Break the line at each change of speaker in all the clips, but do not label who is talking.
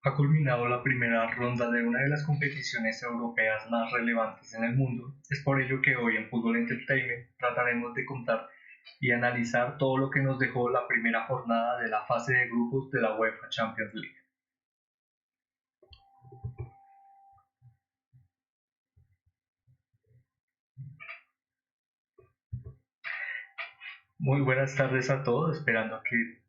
Ha culminado la primera ronda de una de las competiciones europeas más relevantes en el mundo. Es por ello que hoy en Fútbol Entertainment trataremos de contar y analizar todo lo que nos dejó la primera jornada de la fase de grupos de la UEFA Champions League. Muy buenas tardes a todos, esperando que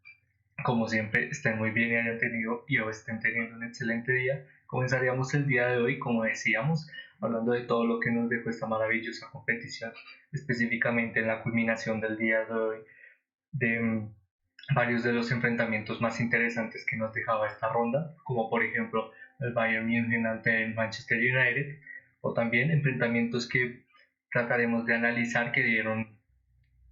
como siempre estén muy bien y hayan tenido y o estén teniendo un excelente día. Comenzaríamos el día de hoy, como decíamos, hablando de todo lo que nos dejó esta maravillosa competición, específicamente en la culminación del día de hoy, de varios de los enfrentamientos más interesantes que nos dejaba esta ronda, como por ejemplo el Bayern München ante el Manchester United, o también enfrentamientos que trataremos de analizar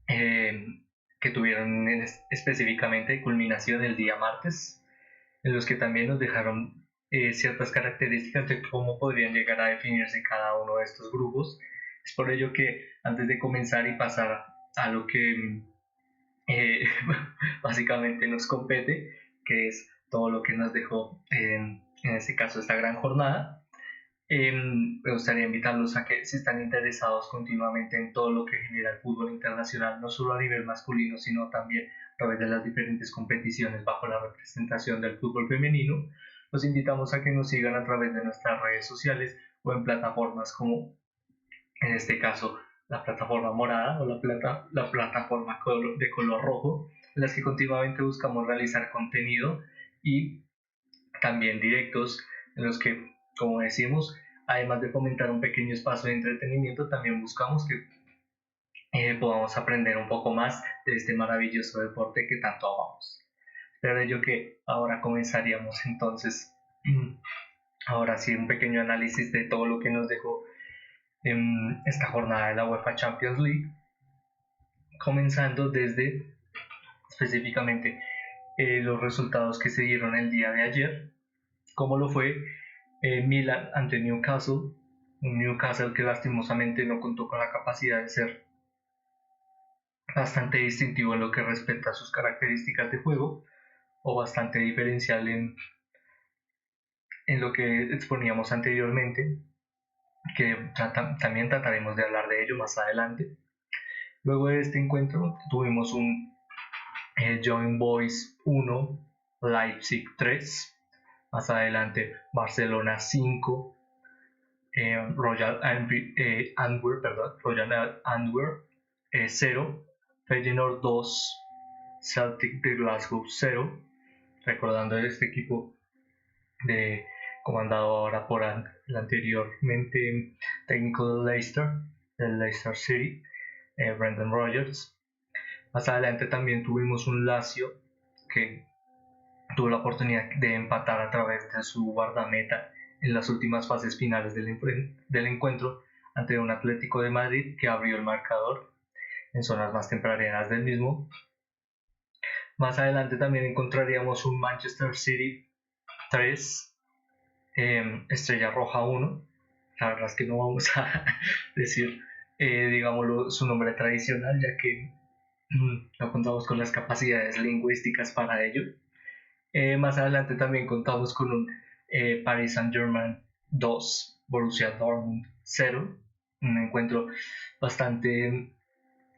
eh, que tuvieron específicamente culminación el día martes, en los que también nos dejaron ciertas características de cómo podrían llegar a definirse cada uno de estos grupos. Es por ello que antes de comenzar y pasar a lo que eh, básicamente nos compete, que es todo lo que nos dejó en este caso esta gran jornada, me gustaría invitarlos a que si están interesados continuamente en todo lo que genera el fútbol internacional, no solo a nivel masculino, sino también a través de las diferentes competiciones bajo la representación del fútbol femenino, los invitamos a que nos sigan a través de nuestras redes sociales o en plataformas como en este caso la plataforma morada o la plataforma de color rojo, en las que continuamente buscamos realizar contenido y también directos en los que, como decimos, además de fomentar un pequeño espacio de entretenimiento, también buscamos que podamos aprender un poco más de este maravilloso deporte que tanto amamos. Pero ello que ahora comenzaríamos entonces, ahora sí, un pequeño análisis de todo lo que nos dejó en esta jornada de la UEFA Champions League, comenzando desde específicamente los resultados que se dieron el día de ayer, como lo fue Milan ante Newcastle, un Newcastle que lastimosamente no contó con la capacidad de ser bastante distintivo en lo que respecta a sus características de juego o bastante diferencial en lo que exponíamos anteriormente, que también trataremos de hablar de ello más adelante. Luego de este encuentro tuvimos un Young Boys 1, Leipzig 3, más adelante Barcelona 5, Royal Antwerp 0, Feyenoord 2, Celtic de Glasgow 0, recordando este equipo de, comandado ahora por el anteriormente técnico del Leicester City, Brendan Rodgers. Más adelante también tuvimos un Lazio que tuvo la oportunidad de empatar a través de su guardameta en las últimas fases finales del encuentro ante un Atlético de Madrid que abrió el marcador en zonas más tempranas del mismo. Más adelante también encontraríamos un Manchester City 3, Estrella Roja 1. La verdad es que no vamos a decir, digámoslo, su nombre tradicional, ya que no contamos con las capacidades lingüísticas para ello. Más adelante también contamos con un Paris Saint-Germain 2, Borussia Dortmund 0, un encuentro bastante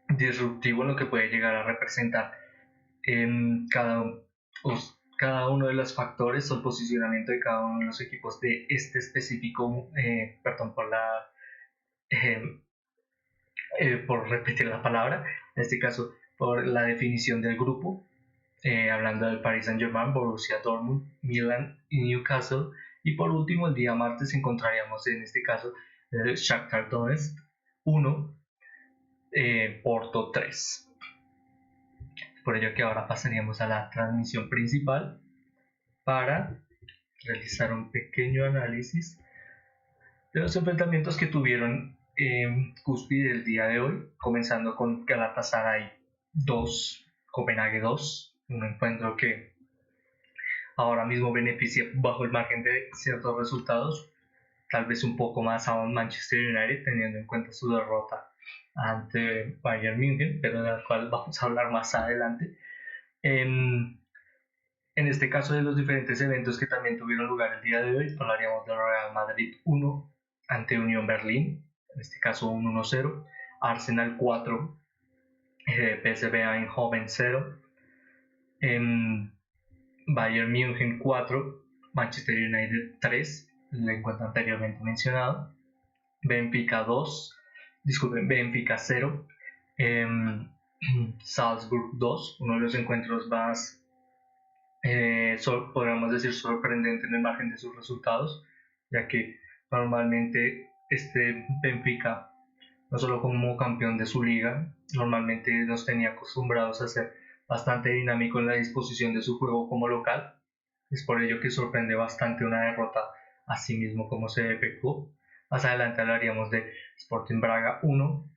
disruptivo en lo que puede llegar a representar cada, cada uno de los factores o el posicionamiento de cada uno de los equipos de este específico, perdón por eh, por repetir la palabra, en este caso por la definición del grupo, hablando del Paris Saint-Germain, Borussia Dortmund, Milan y Newcastle. Y por último, el día martes encontraríamos en este caso el Shakhtar Donetsk 1, Porto 3. Por ello que ahora pasaríamos a la transmisión principal para realizar un pequeño análisis de los enfrentamientos que tuvieron cúspide el día de hoy, comenzando con Galatasaray 2, Copenhague 2, un encuentro que ahora mismo beneficia bajo el margen de ciertos resultados, tal vez un poco más a un Manchester United teniendo en cuenta su derrota ante Bayern München, pero de la cual vamos a hablar más adelante. En este caso de los diferentes eventos que también tuvieron lugar el día de hoy, hablaríamos del Real Madrid 1 ante Unión Berlín, en este caso un 1-0, Arsenal 4, PSV Eindhoven 0, Bayern München 4, Manchester United 3, el encuentro anteriormente mencionado, Benfica 0, Salzburg 2, uno de los encuentros más, podríamos decir, sorprendente en el margen de sus resultados, ya que normalmente este Benfica, no solo como campeón de su liga, normalmente nos tenía acostumbrados a ser bastante dinámico en la disposición de su juego como local. Es por ello que sorprende bastante una derrota así mismo como CDP Cup. Más adelante hablaríamos de Sporting Braga 1,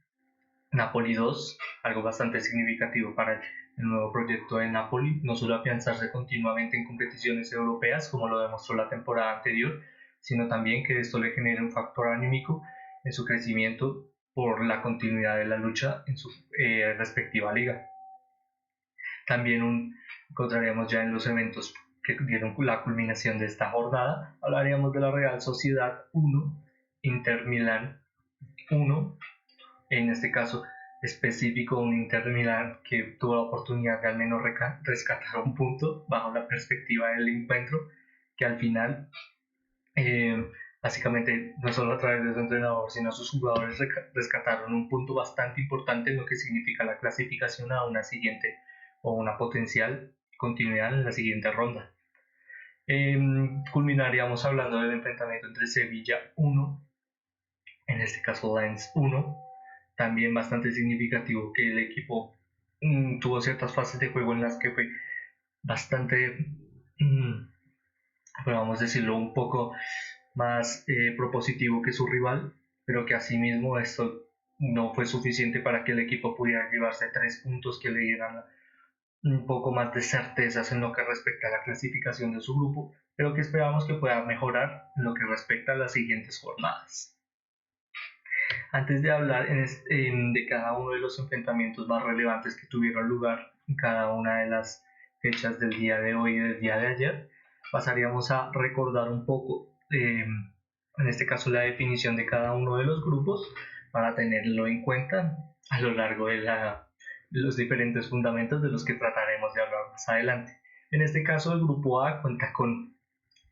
Napoli 2, algo bastante significativo para el nuevo proyecto de Napoli, no solo afianzarse continuamente en competiciones europeas como lo demostró la temporada anterior, sino también que esto le genere un factor anímico en su crecimiento por la continuidad de la lucha en su respectiva liga. También encontraríamos ya en los eventos que dieron la culminación de esta jornada, hablaríamos de la Real Sociedad 1, Inter Milán 1, en este caso específico un Inter Milán que tuvo la oportunidad de al menos rescatar un punto bajo la perspectiva del encuentro, que al final básicamente no solo a través de su entrenador sino sus jugadores rescataron un punto bastante importante en lo que significa la clasificación a una siguiente o una potencial continuidad en la siguiente ronda. Culminaríamos hablando del enfrentamiento entre Sevilla 1, en este caso Lens 1, también bastante significativo que el equipo tuvo ciertas fases de juego en las que fue bastante, podemos decirlo, un poco más propositivo que su rival, pero que asimismo esto no fue suficiente para que el equipo pudiera llevarse 3 puntos que le dieran un poco más de certezas en lo que respecta a la clasificación de su grupo, pero que esperamos que pueda mejorar en lo que respecta a las siguientes jornadas. Antes de hablar de cada uno de los enfrentamientos más relevantes que tuvieron lugar en cada una de las fechas del día de hoy y del día de ayer, pasaríamos a recordar un poco, en este caso, la definición de cada uno de los grupos para tenerlo en cuenta a lo largo de los diferentes fundamentos de los que trataremos de hablar más adelante. En este caso, el grupo A cuenta con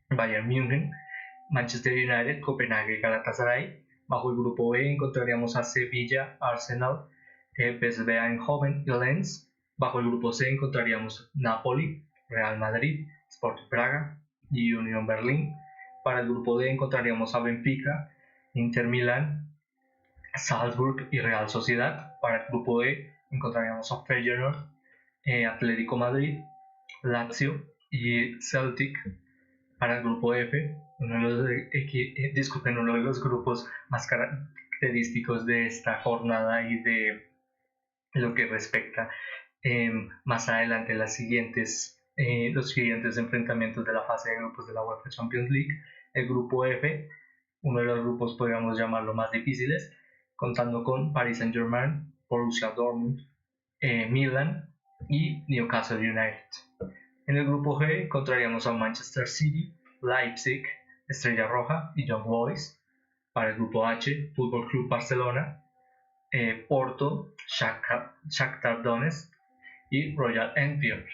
Bayern München, Manchester United, Copenhague y Galatasaray. Bajo el grupo B encontraríamos a Sevilla, Arsenal, PSV Eindhoven y Lens. Bajo el grupo C encontraríamos Napoli, Real Madrid, Sporting Braga y Unión Berlín. Para el grupo D encontraríamos a Benfica, Inter Milán, Salzburg y Real Sociedad. Para el grupo E encontraríamos a Feyenoord, Atlético Madrid, Lazio y Celtic. Para el grupo F, uno de los grupos más característicos de esta jornada y de lo que respecta más adelante los siguientes enfrentamientos de la fase de grupos de la UEFA Champions League. El grupo F, uno de los grupos podríamos llamarlo más difíciles, contando con Paris Saint-Germain, Borussia Dortmund, Milan y Newcastle United. En el grupo G encontraríamos a Manchester City, Leipzig, Estrella Roja y Young Boys. Para el grupo H, Fútbol Club Barcelona, Porto, Shakhtar Donetsk y Royal Enfield.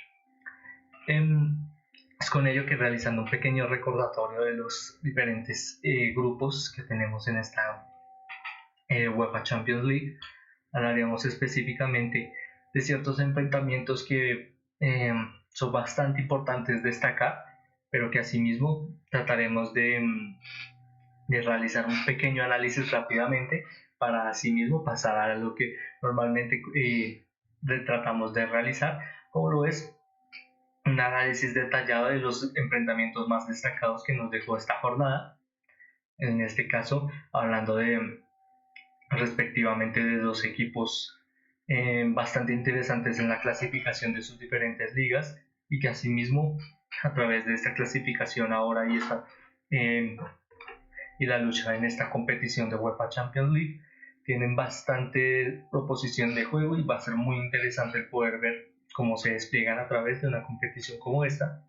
Es con ello que, realizando un pequeño recordatorio de los diferentes grupos que tenemos en esta UEFA Champions League, hablaríamos específicamente de ciertos enfrentamientos que son bastante importantes destacar, pero que asimismo trataremos de realizar un pequeño análisis rápidamente para asimismo pasar a lo que normalmente tratamos de realizar, como lo es un análisis detallado de los enfrentamientos más destacados que nos dejó esta jornada. En este caso, hablando respectivamente de dos equipos bastante interesantes en la clasificación de sus diferentes ligas, y que asimismo a través de esta clasificación ahora y la lucha en esta competición de UEFA Champions League tienen bastante proposición de juego, y va a ser muy interesante el poder ver cómo se despliegan a través de una competición como esta.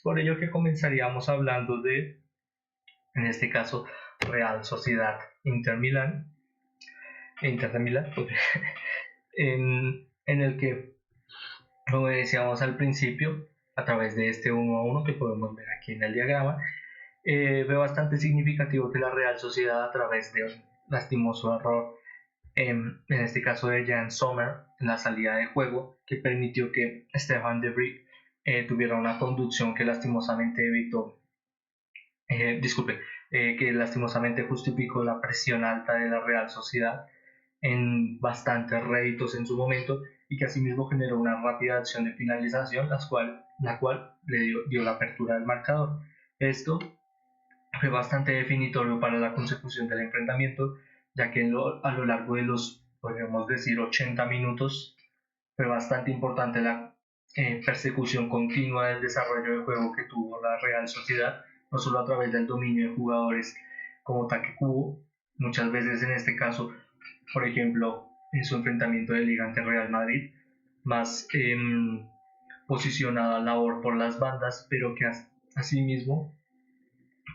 por ello que comenzaríamos hablando de, en este caso, Real Sociedad Inter de Milán, en el que, como decíamos al principio, a través de este 1-1 que podemos ver aquí en el diagrama, veo bastante significativo que la Real Sociedad, a través de un lastimoso error, en este caso de Jan Sommer, en la salida de juego, que permitió que Stefan de Vrij tuviera una conducción que lastimosamente evitó, que lastimosamente justificó la presión alta de la Real Sociedad en bastantes réditos en su momento, y que asimismo generó una rápida acción de finalización, la cual le dio la apertura del marcador. Esto fue bastante definitorio para la consecución del enfrentamiento, ya que a lo largo de los, podríamos decir, 80 minutos, fue bastante importante la persecución continua del desarrollo de juego que tuvo la Real Sociedad, no solo a través del dominio de jugadores como Take Kubo, muchas veces en este caso, por ejemplo, en su enfrentamiento de liga ante Real Madrid, más posicionado a labor por las bandas, pero que asimismo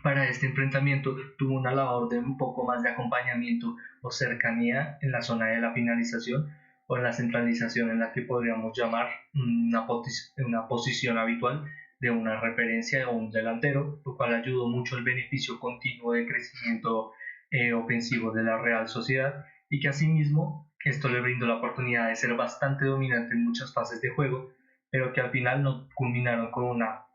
para este enfrentamiento tuvo una labor de un poco más de acompañamiento o cercanía en la zona de la finalización o en la centralización, en la que podríamos llamar una posición habitual de una referencia o un delantero, lo cual ayudó mucho al beneficio continuo de crecimiento ofensivo de la Real Sociedad, y que asimismo esto le brindó la oportunidad de ser bastante dominante en muchas fases de juego, pero que al final no culminaron con una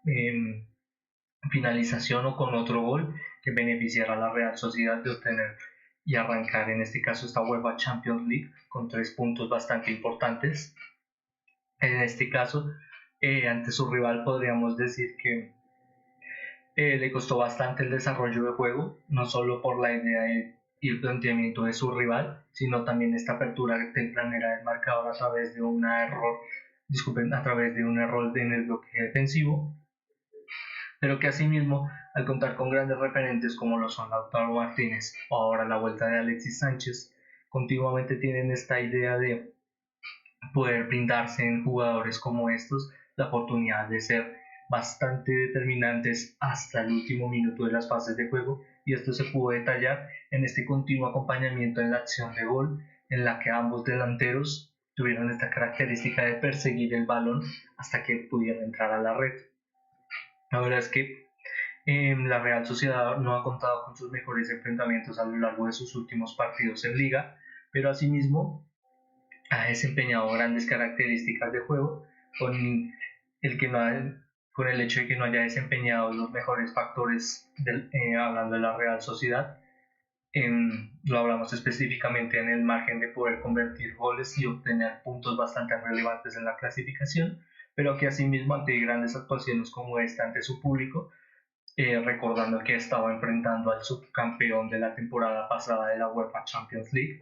finalización o con otro gol que beneficiara a la Real Sociedad de obtener y arrancar en este caso esta UEFA Champions League con 3 puntos bastante importantes. En este caso, ante su rival podríamos decir que le costó bastante el desarrollo de juego, no solo por la idea y el planteamiento de su rival, sino también esta apertura tempranera del marcador a través de un error en el bloque defensivo, pero que asimismo, al contar con grandes referentes como lo son Lautaro Martínez o ahora la vuelta de Alexis Sánchez, continuamente tienen esta idea de poder brindarse en jugadores como estos la oportunidad de ser bastante determinantes hasta el último minuto de las fases de juego, y esto se pudo detallar en este continuo acompañamiento en la acción de gol, en la que ambos delanteros tuvieron esta característica de perseguir el balón hasta que pudieran entrar a la red. La verdad es que la Real Sociedad no ha contado con sus mejores enfrentamientos a lo largo de sus últimos partidos en liga, pero asimismo ha desempeñado grandes características de juego, con el, que no ha, con el hecho de que no haya desempeñado los mejores factores hablando de la Real Sociedad. Lo hablamos específicamente en el margen de poder convertir goles y obtener puntos bastante relevantes en la clasificación, pero que asimismo ante grandes actuaciones como esta ante su público, recordando que estaba enfrentando al subcampeón de la temporada pasada de la UEFA Champions League,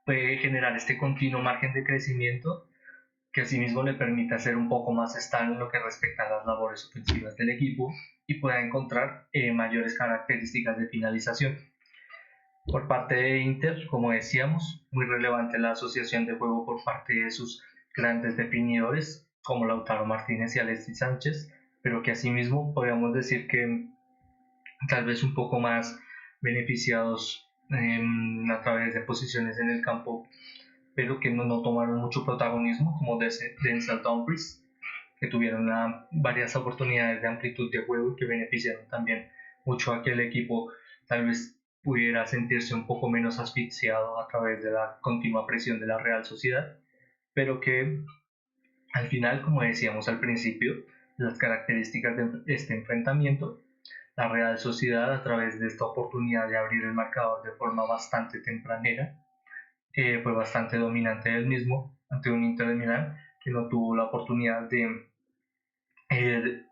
puede generar este continuo margen de crecimiento que asimismo le permite ser un poco más estable en lo que respecta a las labores ofensivas del equipo y pueda encontrar mayores características de finalización. Por parte de Inter, como decíamos, muy relevante la asociación de juego por parte de sus grandes definidores como Lautaro Martínez y Alexis Sánchez, pero que asimismo podríamos decir que tal vez un poco más beneficiados a través de posiciones en el campo, pero que no tomaron mucho protagonismo, como Denzel Dumfries, que tuvieron varias oportunidades de amplitud de juego y que beneficiaron también mucho a que el equipo tal vez pudiera sentirse un poco menos asfixiado a través de la continua presión de la Real Sociedad, pero que al final, como decíamos al principio, las características de este enfrentamiento, la Real Sociedad, a través de esta oportunidad de abrir el marcador de forma bastante tempranera, fue bastante dominante del mismo ante un Inter de Milán que no tuvo la oportunidad de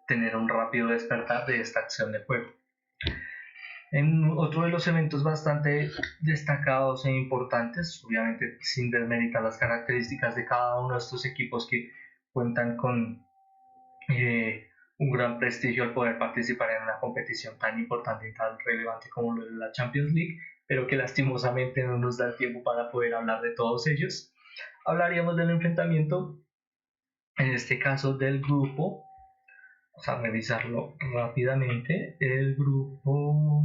tener un rápido despertar de esta acción de juego. En otro de los eventos bastante destacados e importantes, obviamente sin desmeritar las características de cada uno de estos equipos que cuentan con un gran prestigio al poder participar en una competición tan importante y tan relevante como lo de la Champions League, pero que lastimosamente no nos da el tiempo para poder hablar de todos ellos. Hablaríamos del enfrentamiento, en este caso del grupo Vamos a revisarlo rápidamente. El grupo...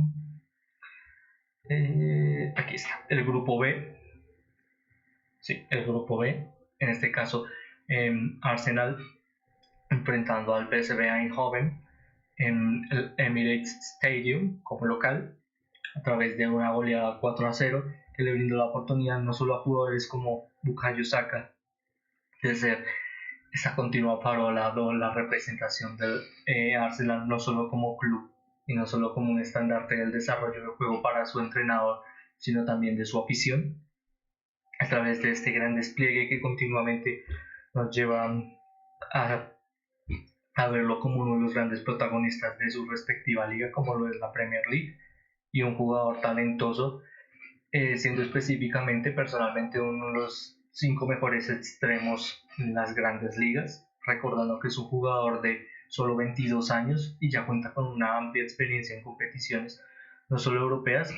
aquí está, el grupo B. Sí, el grupo B. En este caso, Arsenal enfrentando al PSV Eindhoven en el Emirates Stadium como local a través de una goleada 4-0 que le brindó la oportunidad no solo a jugadores como Bukayo Saka de ser esa continua parola o la representación del Arsenal no solo como club y no solo como un estandarte del desarrollo del juego para su entrenador, sino también de su afición, a través de este gran despliegue que continuamente nos lleva a, a verlo como uno de los grandes protagonistas de su respectiva liga, como lo es la Premier League, y un jugador talentoso, siendo específicamente personalmente uno de los 5 mejores extremos en las grandes ligas, recordando que es un jugador de solo 22 años y ya cuenta con una amplia experiencia en competiciones, no solo europeas,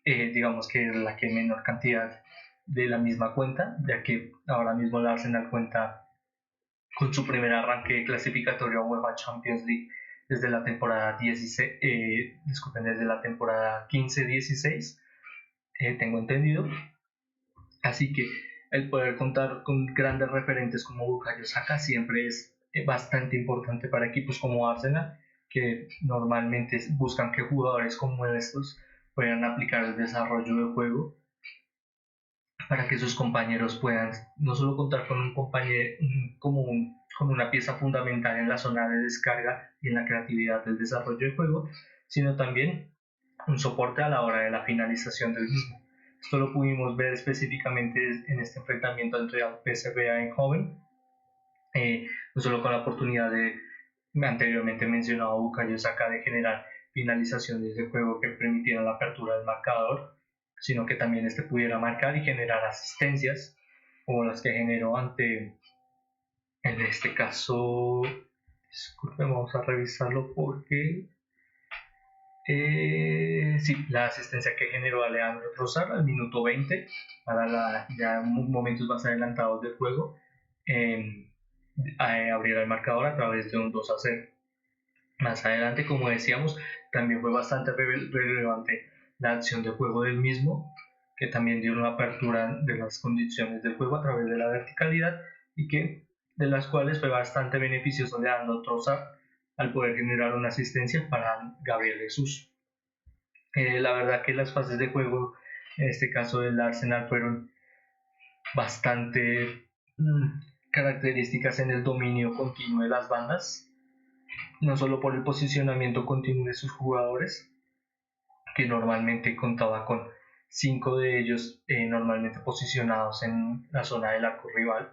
que digamos que es la que menor cantidad de la misma cuenta, ya que ahora mismo el Arsenal cuenta con su primer arranque clasificatorio a UEFA Champions League desde la temporada 16, desde la temporada 15-16, tengo entendido. Así que el poder contar con grandes referentes como Bukayo Saka siempre es bastante importante para equipos como Arsenal, que normalmente buscan que jugadores como estos puedan aplicar el desarrollo del juego para que sus compañeros puedan no solo contar con un compañero con una pieza fundamental en la zona de descarga y en la creatividad del desarrollo del juego, sino también un soporte a la hora de la finalización del mismo. Esto lo pudimos ver específicamente en este enfrentamiento entre el PSV Eindhoven, no solo con la oportunidad de anteriormente mencionado Bukayo Saka de generar finalizaciones de juego que permitieran la apertura del marcador, sino que también este pudiera marcar y generar asistencias como las que generó ante, en este caso, disculpen, vamos a revisarlo porque sí, la asistencia que generó Alejandro Trossard al minuto 20 para ya momentos más adelantados del juego, abrir el marcador a través de un 2-0. Más adelante, como decíamos, también fue bastante relevante la acción de juego del mismo, que también dio una apertura de las condiciones del juego a través de la verticalidad y que de las cuales fue bastante beneficioso Leandro Trossard al poder generar una asistencia para Gabriel Jesús. La verdad que las fases de juego, en este caso del Arsenal, fueron bastante características en el dominio continuo de las bandas, no solo por el posicionamiento continuo de sus jugadores, que normalmente contaba con 5 de ellos normalmente posicionados en la zona del arco rival,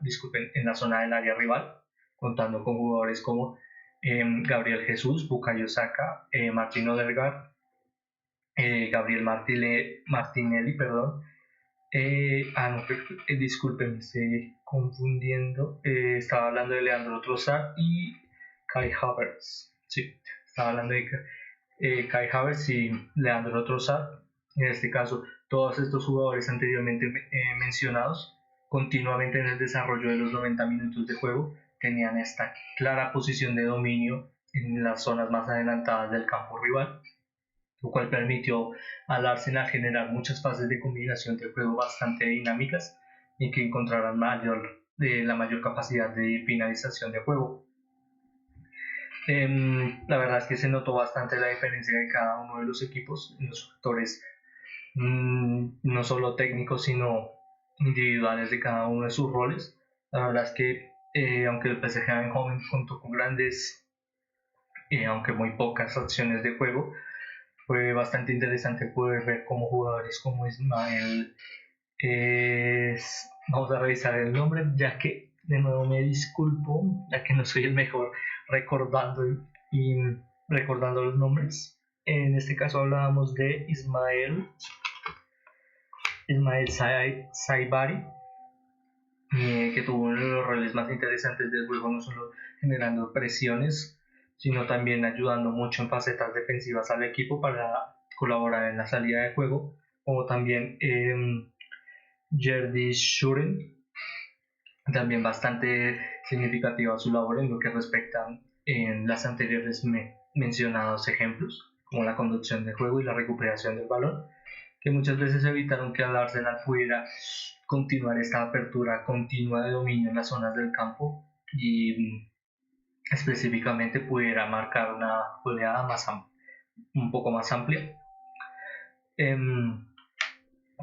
en la zona del área rival, contando con jugadores como Gabriel Jesús, Bukayo Saka, Martín Odegaard, Gabriel Martinelli, perdón. No, disculpen, me estoy confundiendo. Estaba hablando de Leandro Trossard y Kai Havertz. Sí, estaba hablando de Kai Havertz y Leandro Trossard. En este caso, todos estos jugadores anteriormente mencionados, continuamente en el desarrollo de los 90 minutos de juego, tenían esta clara posición de dominio en las zonas más adelantadas del campo rival, lo cual permitió al Arsenal generar muchas fases de combinación de juego bastante dinámicas y que encontraran la mayor capacidad de finalización de juego. La verdad es que se notó bastante la diferencia de cada uno de los equipos en los factores no solo técnicos sino individuales de cada uno de sus roles. La verdad es que aunque el PSG Eindhoven contó con grandes, aunque muy pocas acciones de juego, fue bastante interesante poder ver cómo jugadores como Ismael, vamos a revisar el nombre, ya que de nuevo me disculpo, ya que no soy el mejor recordando y recordando los nombres. En este caso hablábamos de Ismael Saibari, que tuvo uno de los roles más interesantes del juego, no solo generando presiones, sino también ayudando mucho en facetas defensivas al equipo para colaborar en la salida de juego, como también Jerdy Shuren, también bastante significativa su labor en lo que respecta en las anteriores mencionados ejemplos, como la conducción del juego y la recuperación del balón, que muchas veces evitaron que el Arsenal pudiera continuar esta apertura continua de dominio en las zonas del campo y específicamente pudiera marcar una goleada un poco más amplia.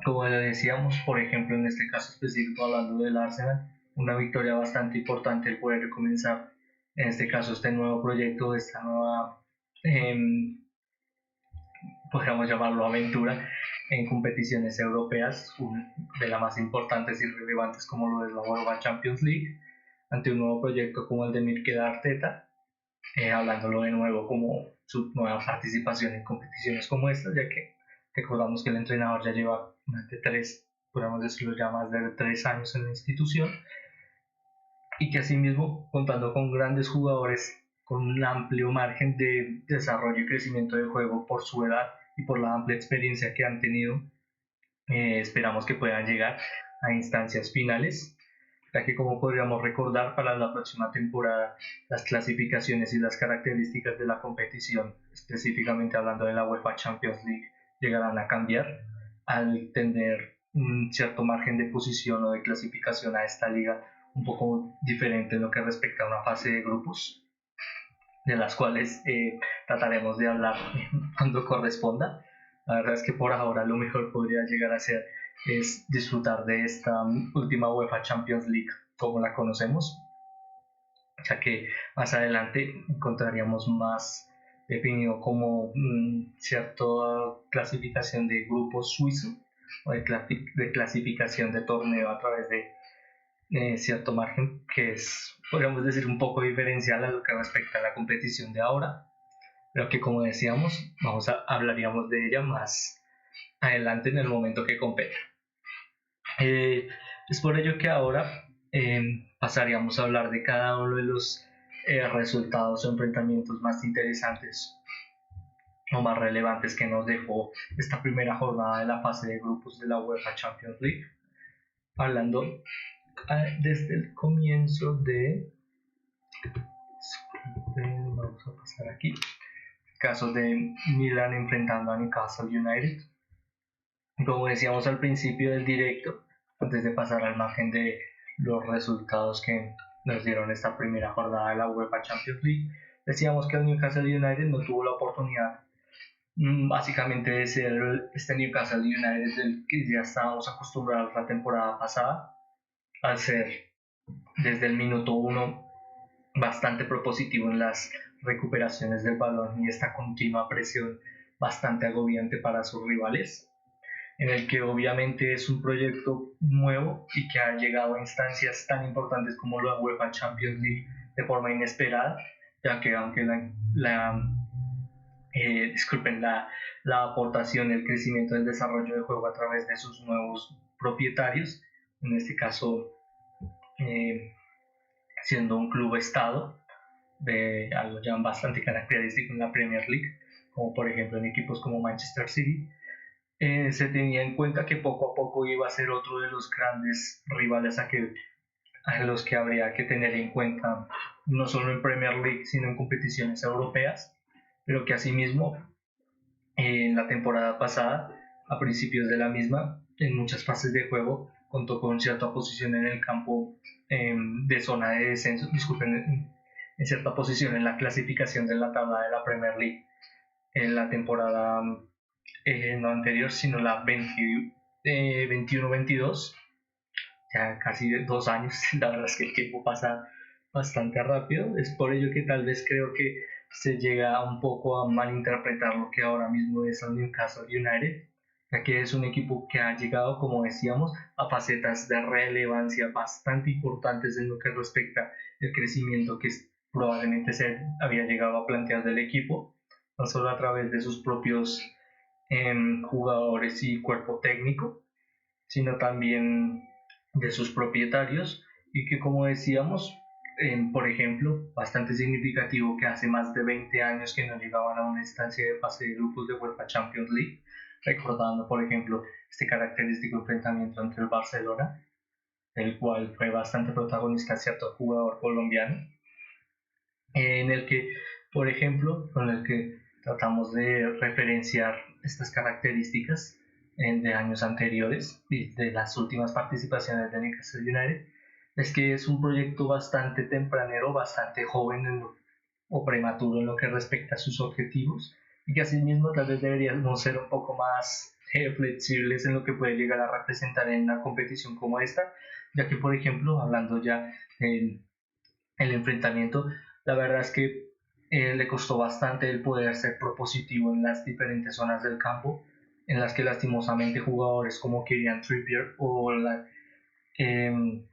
Como le decíamos, por ejemplo, en este caso específico, hablando del Arsenal, una victoria bastante importante el poder comenzar, en este caso, este nuevo proyecto, esta nueva, podríamos llamarlo aventura, en competiciones europeas, de las más importantes y relevantes como lo es la UEFA Champions League, ante un nuevo proyecto como el de Mikel Arteta, hablándolo de nuevo como su nueva participación en competiciones como esta, ya que recordamos que el entrenador ya lleva más de 3, podemos decirlo ya más de 3 años en la institución, y que asimismo, contando con grandes jugadores con un amplio margen de desarrollo y crecimiento de juego por su edad y por la amplia experiencia que han tenido, esperamos que puedan llegar a instancias finales, ya que, como podríamos recordar, para la próxima temporada las clasificaciones y las características de la competición, específicamente hablando de la UEFA Champions League, llegarán a cambiar al tener un cierto margen de posición o de clasificación a esta liga un poco diferente en lo que respecta a una fase de grupos, de las cuales trataremos de hablar cuando corresponda. La verdad es que por ahora lo mejor podría llegar a ser es disfrutar de esta última UEFA Champions League como la conocemos, ya que más adelante encontraríamos más definido como cierta clasificación de grupo suizo o de clasificación de torneo a través de cierto margen que es, podríamos decir, un poco diferencial a lo que respecta a la competición de ahora, pero que, como decíamos, hablaríamos de ella más adelante en el momento que competa. Es por ello que ahora pasaríamos a hablar de cada uno de los resultados o enfrentamientos más interesantes o más relevantes que nos dejó esta primera jornada de la fase de grupos de la UEFA Champions League, hablando desde el comienzo vamos a pasar aquí, casos de Milan enfrentando a Newcastle United. Como decíamos al principio del directo, antes de pasar al margen de los resultados que nos dieron esta primera jornada de la UEFA Champions League, decíamos que el Newcastle United no tuvo la oportunidad básicamente de ser este Newcastle United del que ya estábamos acostumbrados la temporada pasada, al ser desde el minuto 1 bastante propositivo en las recuperaciones del balón y esta continua presión bastante agobiante para sus rivales, en el que obviamente es un proyecto nuevo y que ha llegado a instancias tan importantes como la UEFA Champions League de forma inesperada, ya que aunque la aportación, el crecimiento del desarrollo de juego a través de sus nuevos propietarios, en este caso siendo un club estado, de algo ya bastante característico en la Premier League, como por ejemplo en equipos como Manchester City, se tenía en cuenta que poco a poco iba a ser otro de los grandes rivales a los que habría que tener en cuenta, no solo en Premier League, sino en competiciones europeas, pero que asimismo en la temporada pasada, a principios de la misma, en muchas fases de juego, contó con cierta posición en el campo de zona de descenso, en cierta posición en la clasificación de la tabla de la Premier League en la temporada no anterior, sino la 21-22, ya casi 2 años. La verdad es que el tiempo pasa bastante rápido, es por ello que tal vez creo que se llega un poco a malinterpretar lo que ahora mismo es el Newcastle United, ya que es un equipo que ha llegado, como decíamos, a facetas de relevancia bastante importantes en lo que respecta al crecimiento que probablemente se había llegado a plantear del equipo, no solo a través de sus propios jugadores y cuerpo técnico, sino también de sus propietarios, y que, como decíamos, por ejemplo, bastante significativo que hace más de 20 años que no llegaban a una instancia de fase de grupos de UEFA Champions League, recordando por ejemplo este característico enfrentamiento entre el Barcelona, el cual fue bastante protagonista cierto jugador colombiano, en el que, por ejemplo, con el que tratamos de referenciar estas características de años anteriores y de las últimas participaciones de Newcastle United, es que es un proyecto bastante tempranero, bastante joven o prematuro en lo que respecta a sus objetivos, y que asimismo tal vez deberíamos ser un poco más flexibles en lo que puede llegar a representar en una competición como esta, ya que, por ejemplo, hablando ya del el enfrentamiento, la verdad es que le costó bastante el poder ser propositivo en las diferentes zonas del campo, en las que lastimosamente jugadores como Kieran Trippier o eh,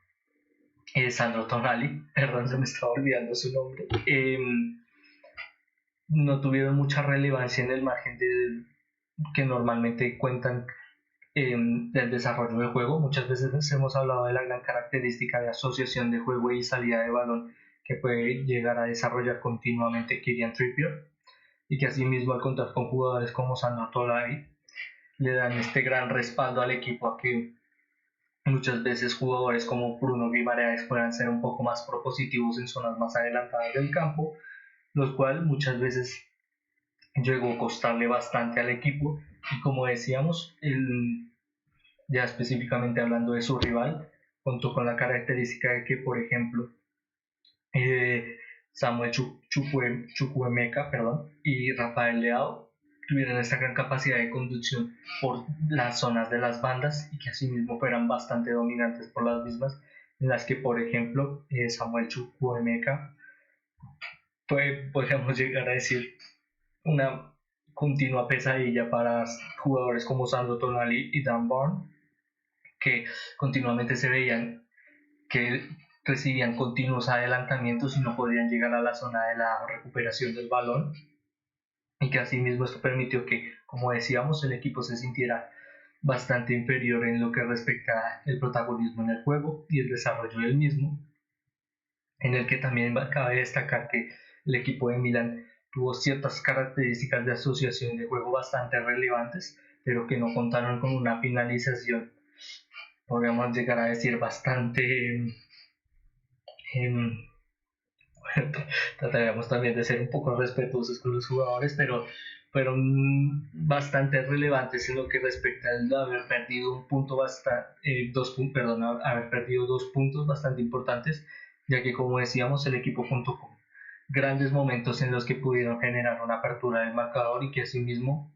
Sandro Tonali, perdón, se me estaba olvidando su nombre, no tuvieron mucha relevancia en el margen que normalmente cuentan del desarrollo del juego. Muchas veces hemos hablado de la gran característica de asociación de juego y salida de balón que puede llegar a desarrollar continuamente Kylian Trippier, y que asimismo al contar con jugadores como Sandro Tonali le dan este gran respaldo al equipo a que muchas veces jugadores como Bruno Guimaraes puedan ser un poco más propositivos en zonas más adelantadas del campo, los cuales muchas veces llegó a costarle bastante al equipo. Y como decíamos, ya específicamente hablando de su rival, contó con la característica de que, por ejemplo, eh, Samuel Chukwuemeka, y Rafael Leao tuvieran esta gran capacidad de conducción por las zonas de las bandas, y que asimismo fueran bastante dominantes por las mismas, en las que, por ejemplo, Samuel Chukwuemeka podríamos llegar a decir una continua pesadilla para jugadores como Sandro Tonali y Dan Burn, que continuamente se veían que recibían continuos adelantamientos y no podían llegar a la zona de la recuperación del balón, y que asimismo esto permitió que, como decíamos, el equipo se sintiera bastante inferior en lo que respecta al protagonismo en el juego y el desarrollo del mismo, en el que también cabe destacar que el equipo de Milan tuvo ciertas características de asociación de juego bastante relevantes, pero que no contaron con una finalización, podríamos llegar a decir, bastante eh, trataríamos también de ser un poco respetuosos con los jugadores, pero fueron bastante relevantes en lo que respecta al haber perdido un punto bastante, perdón, haber perdido 2 puntos bastante importantes, ya que, como decíamos, el equipo contó con grandes momentos en los que pudieron generar una apertura del marcador, y que asimismo,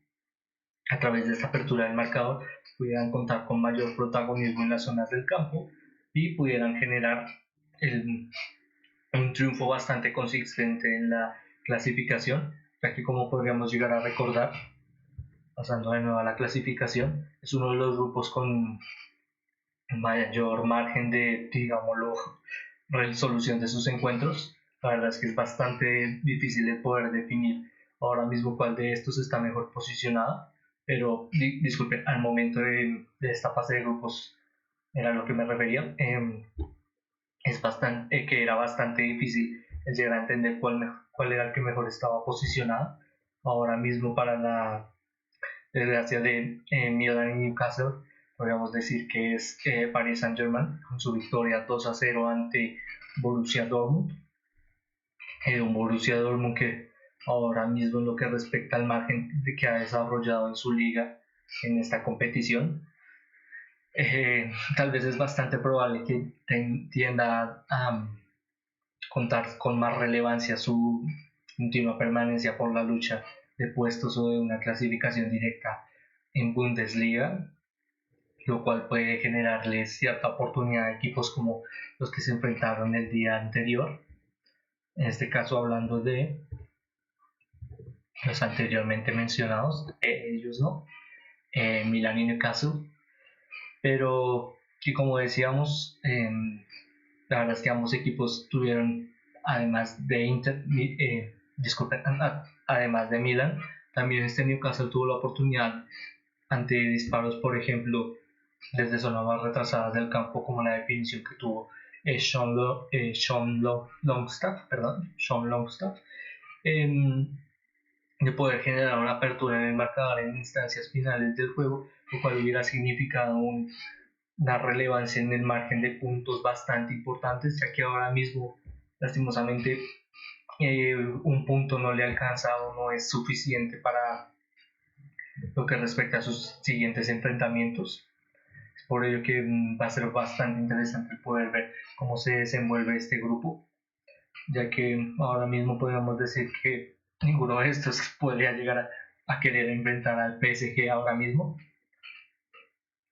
a través de esta apertura del marcador, pudieran contar con mayor protagonismo en las zonas del campo y pudieran generar el, un triunfo bastante consistente en la clasificación, ya que, como podríamos llegar a recordar, pasando de nuevo a la clasificación, es uno de los grupos con mayor margen de, digámoslo, resolución de sus encuentros. La verdad es que es bastante difícil de poder definir ahora mismo cuál de estos está mejor posicionado, pero disculpen, al momento de esta fase de grupos era a lo que me refería. Es bastante, que era bastante difícil llegar a entender cuál era el que mejor estaba posicionado. Ahora mismo, para la desgracia de Milan y Newcastle, podríamos decir que es Paris Saint-Germain, con su victoria 2-0 ante Borussia Dortmund. Un Borussia Dortmund que ahora mismo, en lo que respecta al margen de que ha desarrollado en su liga en esta competición, tal vez es bastante probable que tienda a contar con más relevancia su continua permanencia por la lucha de puestos o de una clasificación directa en Bundesliga, lo cual puede generarles cierta oportunidad a equipos como los que se enfrentaron el día anterior, en este caso hablando de los anteriormente mencionados, ellos no, Milan y Newcastle, pero que, como decíamos, la verdad es que ambos equipos tuvieron, además de disculpen, además de Milan, también este Newcastle tuvo la oportunidad ante disparos, por ejemplo, desde zonas más retrasadas del campo, como la definición que tuvo Longstaff, de poder generar una apertura en el marcador en instancias finales del juego, lo cual hubiera significado una relevancia en el margen de puntos bastante importantes, ya que ahora mismo, lastimosamente, un punto no le alcanza o no es suficiente para lo que respecta a sus siguientes enfrentamientos. Es por ello que va a ser bastante interesante poder ver cómo se desenvuelve este grupo, ya que ahora mismo podríamos decir que ninguno de estos podría llegar a querer enfrentar al PSG ahora mismo,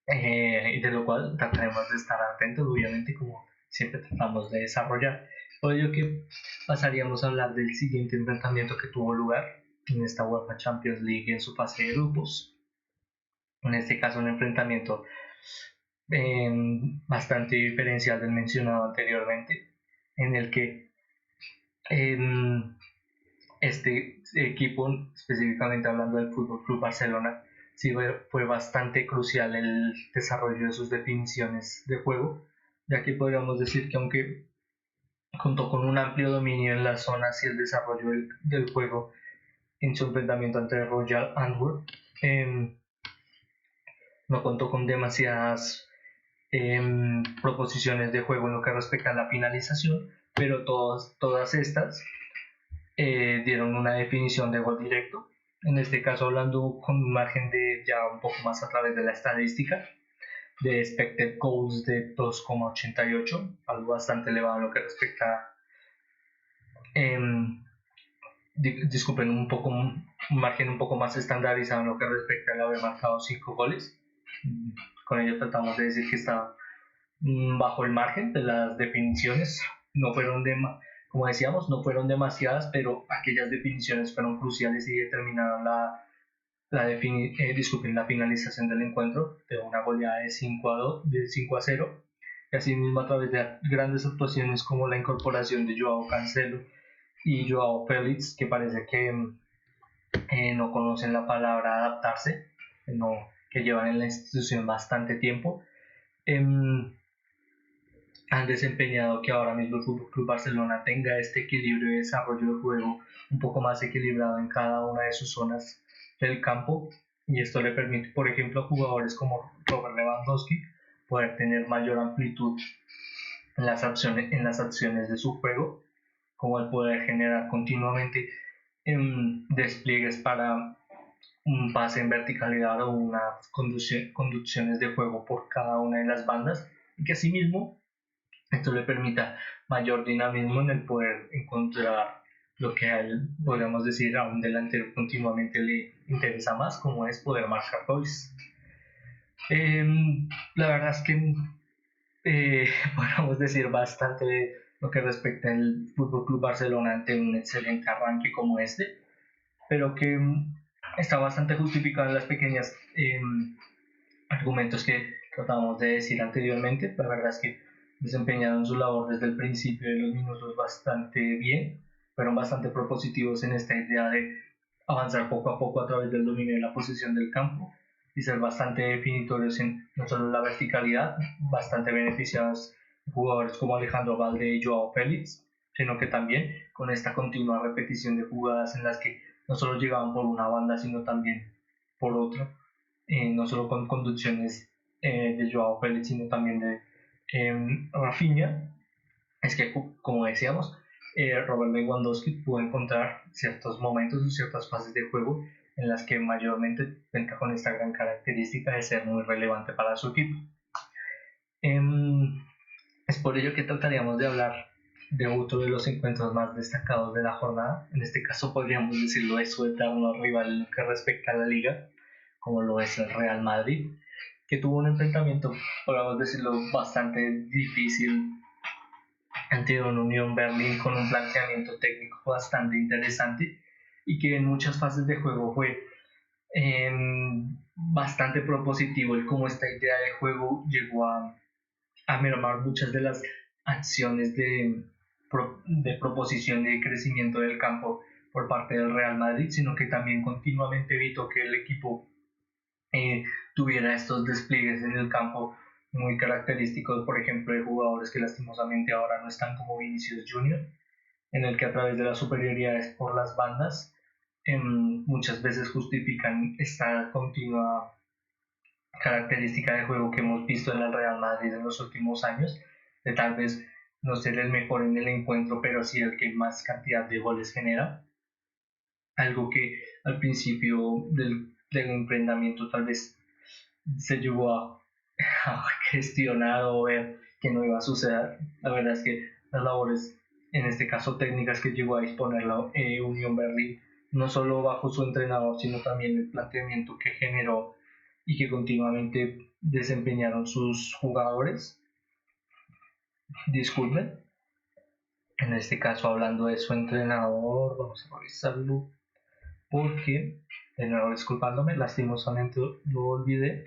y de lo cual trataremos de estar atentos, obviamente, como siempre tratamos de desarrollar. Por ello que pasaríamos a hablar del siguiente enfrentamiento que tuvo lugar en esta UEFA Champions League en su fase de grupos. En este caso, un enfrentamiento bastante diferencial del mencionado anteriormente, en el que este equipo, específicamente hablando del Fútbol Club Barcelona, sí fue bastante crucial el desarrollo de sus definiciones de juego, ya que podríamos decir que aunque contó con un amplio dominio en las zonas y el desarrollo del juego en su enfrentamiento ante el Royal Antwerp, no contó con demasiadas proposiciones de juego en lo que respecta a la finalización, pero todas estas dieron una definición de gol directo, en este caso hablando con un margen de ya un poco más a través de la estadística, de expected goals de 2,88, algo bastante elevado en lo que respecta, disculpen, un margen un poco más estandarizado en lo que respecta al haber marcado 5 goles. Con ello tratamos de decir que está bajo el margen de las definiciones. No fueron como decíamos, no fueron demasiadas, pero aquellas definiciones fueron cruciales y determinaron la finalización del encuentro de una goleada de 5-0, y asimismo a través de grandes actuaciones como la incorporación de Joao Cancelo y Joao Félix, que parece que no conocen la palabra adaptarse, que llevan en la institución bastante tiempo. Han desempeñado que ahora mismo el Club Barcelona tenga este equilibrio de desarrollo de juego un poco más equilibrado en cada una de sus zonas del campo, y esto le permite, por ejemplo, a jugadores como Robert Lewandowski poder tener mayor amplitud en las acciones de su juego, como el poder generar continuamente despliegues para un pase en verticalidad o unas conducciones de juego por cada una de las bandas, y que asimismo esto le permita mayor dinamismo en el poder encontrar lo que a él, podríamos decir, a un delantero continuamente le interesa más, como es poder marcar goles. La verdad es que podríamos decir bastante de lo que respecta al Fútbol Club Barcelona ante un excelente arranque como este, pero que está bastante justificado en las pequeñas argumentos que tratábamos de decir anteriormente. La verdad es que desempeñaron su labor desde el principio de los minutos bastante bien, fueron bastante propositivos en esta idea de avanzar poco a poco a través del dominio de la posición del campo y ser bastante definitorios en no solo la verticalidad, bastante beneficiados jugadores como Alejandro Valde y Joao Félix, sino que también con esta continua repetición de jugadas en las que no solo llegaban por una banda, sino también por otra, no solo con conducciones de Joao Félix, sino también de Rafinha. Es que, como decíamos, Robert Lewandowski pudo encontrar ciertos momentos y ciertas fases de juego en las que mayormente cuenta con esta gran característica de ser muy relevante para su equipo. Es por ello que trataríamos de hablar de otro de los encuentros más destacados de la jornada. En este caso podríamos decirlo de su eterno rival en lo que respecta a la liga, como lo es el Real Madrid, que tuvo un enfrentamiento, podríamos decirlo, bastante difícil ante un Unión Berlín con un planteamiento técnico bastante interesante y que en muchas fases de juego fue eh, bastante propositivo el cómo esta idea de juego llegó a mermar muchas de las acciones de proposición y de crecimiento del campo por parte del Real Madrid, sino que también continuamente evitó que el equipo tuviera estos despliegues en el campo muy característicos, por ejemplo, de jugadores que lastimosamente ahora no están, como Vinicius Junior, en el que a través de las superioridades por las bandas muchas veces justifican esta continua característica de juego que hemos visto en el Real Madrid en los últimos años, de tal vez no ser el mejor en el encuentro, pero sí el que más cantidad de goles genera. Algo que al principio del enfrentamiento tal vez se llegó a gestionar o ver que no iba a suceder. La verdad es que las labores, en este caso técnicas que llegó a disponer la Unión Berlín, no solo bajo su entrenador, sino también el planteamiento que generó y que continuamente desempeñaron sus jugadores. Disculpen, en este caso hablando de su entrenador, vamos a revisarlo porque, de nuevo disculpándome, lastimosamente lo olvidé,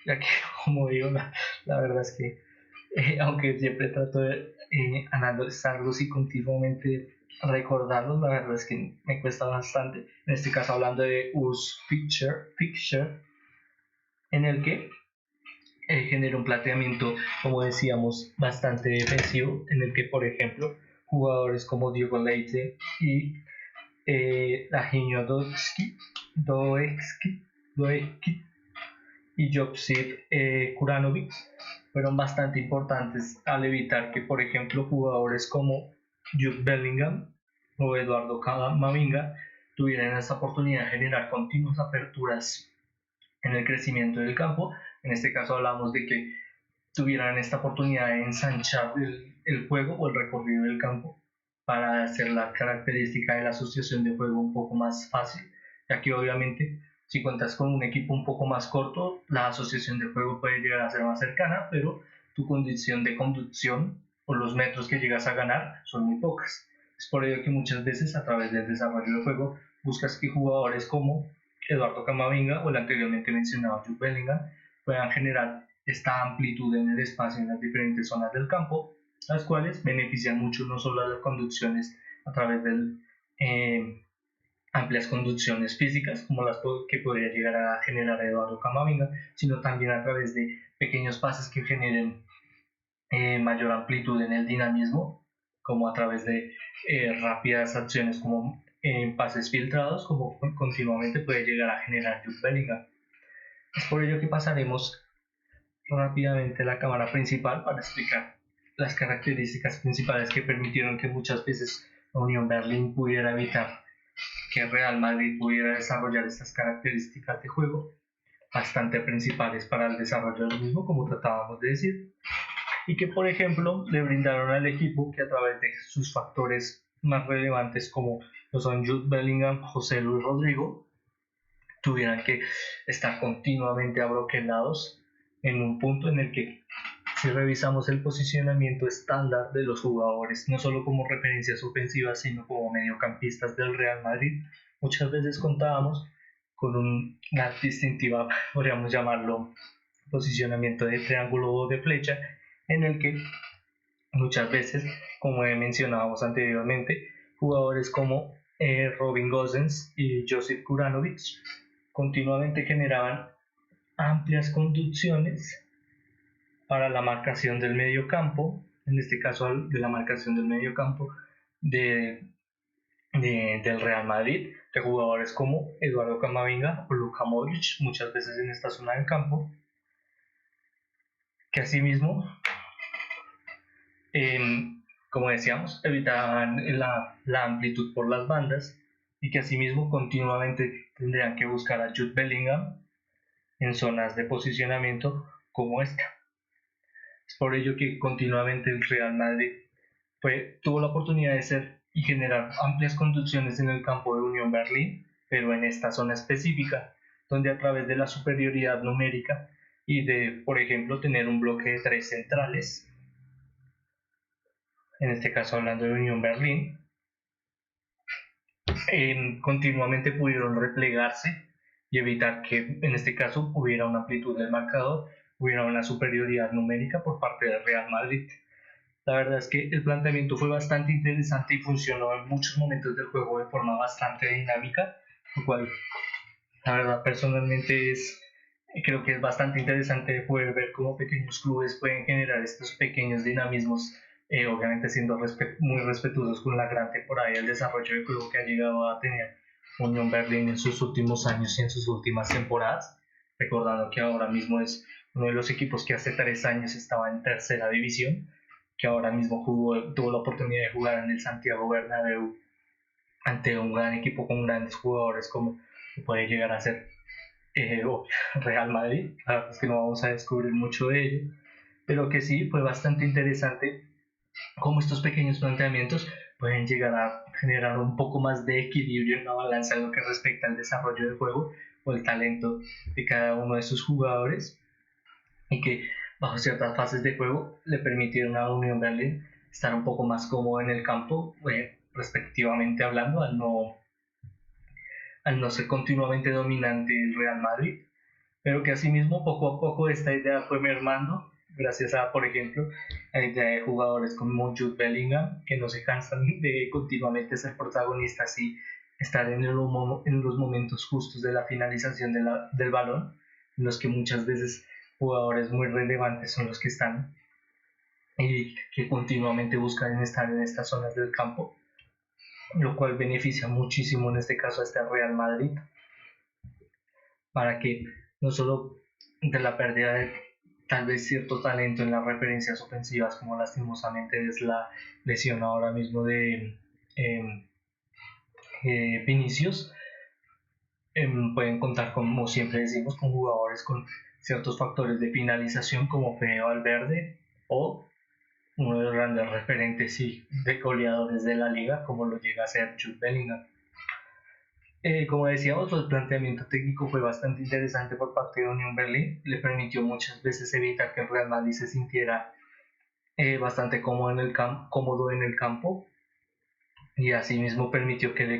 ya que como digo, la verdad es que aunque siempre trato de analizarlos y continuamente recordarlos, la verdad es que me cuesta bastante. En este caso hablando de Urs Fischer, en el que genera un planteamiento, como decíamos, bastante defensivo, en el que, por ejemplo, jugadores como Diego Leite y Eugenio Doecky y Josip Kuranovic fueron bastante importantes al evitar que, por ejemplo, jugadores como Jude Bellingham o Eduardo Camavinga tuvieran esa oportunidad de generar continuas aperturas en el crecimiento del campo. En este caso hablamos de que tuvieran esta oportunidad de ensanchar el juego o el recorrido del campo para hacer la característica de la asociación de juego un poco más fácil, ya que obviamente si cuentas con un equipo un poco más corto, la asociación de juego puede llegar a ser más cercana, pero tu condición de conducción o los metros que llegas a ganar son muy pocas. Es por ello que muchas veces a través del desarrollo del juego buscas que jugadores como Eduardo Camavinga o el anteriormente mencionado Jude Bellingham puedan generar esta amplitud en el espacio en las diferentes zonas del campo, las cuales benefician mucho no solo a las conducciones a través de amplias conducciones físicas, como las que podría llegar a generar Eduardo Camavinga, sino también a través de pequeños pases que generen mayor amplitud en el dinamismo, como a través de rápidas acciones como pases filtrados, como continuamente puede llegar a generar Jude Bellingham. Es por ello que pasaremos rápidamente la cámara principal para explicar las características principales que permitieron que muchas veces la Unión Berlín pudiera evitar que Real Madrid pudiera desarrollar estas características de juego bastante principales para el desarrollo del mismo, como tratábamos de decir, y que por ejemplo le brindaron al equipo que a través de sus factores más relevantes como lo son Jude Bellingham, José Luis Rodrigo, tuvieran que estar continuamente abroquelados en un punto en el que si revisamos el posicionamiento estándar de los jugadores, no solo como referencias ofensivas, sino como mediocampistas del Real Madrid, muchas veces contábamos con una distintiva, podríamos llamarlo, posicionamiento de triángulo o de flecha, en el que muchas veces, como mencionábamos anteriormente, jugadores como Robin Gosens y Josip Kuranovic continuamente generaban amplias conducciones para la marcación del medio campo, en este caso de la marcación del medio campo del Real Madrid, de jugadores como Eduardo Camavinga o Luka Modric, muchas veces en esta zona del campo, que asimismo, como decíamos, evitaban la amplitud por las bandas y que asimismo continuamente tendrían que buscar a Jude Bellingham en zonas de posicionamiento como esta. Es por ello que continuamente el Real Madrid tuvo la oportunidad de ser y generar amplias conducciones en el campo de Unión Berlín, pero en esta zona específica, donde a través de la superioridad numérica y de, por ejemplo, tener un bloque de 3 centrales, en este caso hablando de Unión Berlín, continuamente pudieron replegarse y evitar que en este caso hubiera una amplitud del marcador, hubiera una superioridad numérica por parte del Real Madrid. La verdad es que el planteamiento fue bastante interesante y funcionó en muchos momentos del juego de forma bastante dinámica, lo cual la verdad personalmente creo que es bastante interesante poder ver cómo pequeños clubes pueden generar estos pequeños dinamismos, obviamente siendo muy respetuosos con la gran temporada y el desarrollo de juego que ha llegado a tener Unión Berlín en sus últimos años y en sus últimas temporadas, recordando que ahora mismo es uno de los equipos que hace 3 años estaba en tercera división, que ahora mismo tuvo la oportunidad de jugar en el Santiago Bernabéu ante un gran equipo con grandes jugadores como puede llegar a ser Real Madrid. La verdad es que no vamos a descubrir mucho de ello, pero que sí fue bastante interesante cómo estos pequeños planteamientos pueden llegar a generar un poco más de equilibrio en la balanza en lo que respecta al desarrollo del juego o el talento de cada uno de sus jugadores, y que bajo ciertas fases de juego le permitieron a Unión Berlin estar un poco más cómodo en el campo, respectivamente hablando, al no ser continuamente dominante el Real Madrid, pero que asimismo poco a poco esta idea fue mermando gracias a, por ejemplo, la idea de jugadores como Jude Bellingham, que no se cansan de continuamente ser protagonistas y estar en los momentos justos de la finalización del balón, en los que muchas veces jugadores muy relevantes son los que están y que continuamente buscan estar en estas zonas del campo, lo cual beneficia muchísimo en este caso a este Real Madrid, para que no solo de la pérdida de tal vez cierto talento en las referencias ofensivas, como lastimosamente es la lesión ahora mismo de Vinicius, pueden contar, como siempre decimos, con jugadores con ciertos factores de finalización como Fede Valverde o uno de los grandes referentes y de goleadores de la liga como lo llega a ser Jude Bellingham. Como decíamos, el planteamiento técnico fue bastante interesante por parte de Unión Berlín. Le permitió muchas veces evitar que el Real Madrid se sintiera bastante cómodo en el campo, y asimismo permitió que el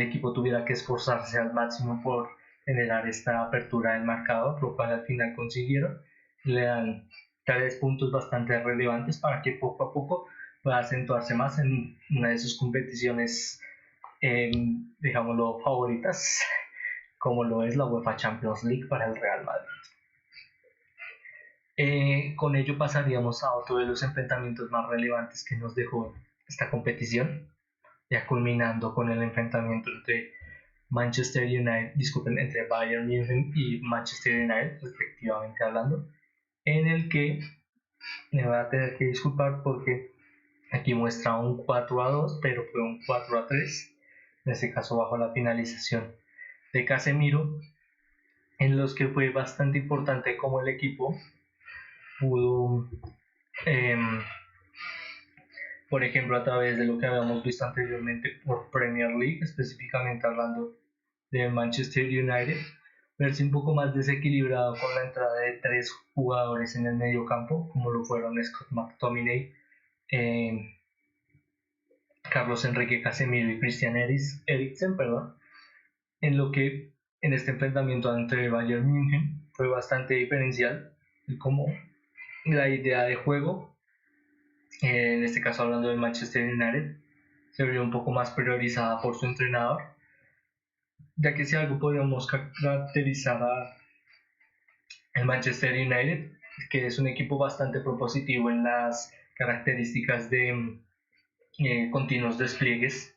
equipo tuviera que esforzarse al máximo por generar esta apertura del marcador, lo cual al final consiguieron. Le dan 3 puntos bastante relevantes para que poco a poco pueda acentuarse más en una de sus competiciones, digámoslo, favoritas, como lo es la UEFA Champions League para el Real Madrid. Con ello pasaríamos a otro de los enfrentamientos más relevantes que nos dejó esta competición, ya culminando con el enfrentamiento entre entre Bayern München y Manchester United, respectivamente hablando, en el que me voy a tener que disculpar porque aquí muestra un 4-2, pero fue un 4-3, en este caso bajo la finalización de Casemiro, en los que fue bastante importante como el equipo pudo, por ejemplo, a través de lo que habíamos visto anteriormente por Premier League, específicamente hablando de Manchester United, verse un poco más desequilibrado con la entrada de 3 jugadores en el medio campo, como lo fueron Scott McTominay, Carlos Enrique Casemiro y Christian Eriksen, en lo que en este enfrentamiento entre Bayern München fue bastante diferencial, como la idea de juego, en este caso hablando del Manchester United, se vio un poco más priorizada por su entrenador, ya que si algo podríamos caracterizar al Manchester United, que es un equipo bastante propositivo en las características de continuos despliegues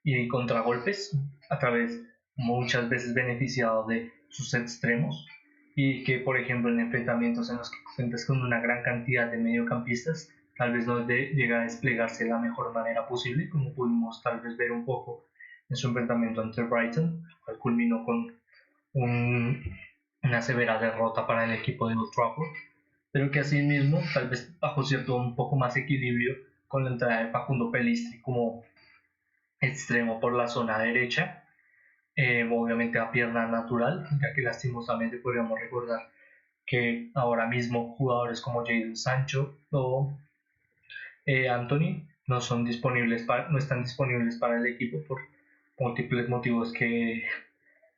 y contragolpes, a través muchas veces beneficiado de sus extremos, y que por ejemplo en enfrentamientos en los que cuentas con una gran cantidad de mediocampistas tal vez no llega a desplegarse de la mejor manera posible, como pudimos tal vez ver un poco en su enfrentamiento ante Brighton, cual culminó con una severa derrota para el equipo de Old Trafford, pero que asimismo tal vez bajo cierto un poco más equilibrio con la entrada de Facundo Pelistri como extremo por la zona derecha, obviamente a pierna natural, ya que lastimosamente podríamos recordar que ahora mismo jugadores como Jadon Sancho o Anthony no están disponibles para el equipo por múltiples motivos que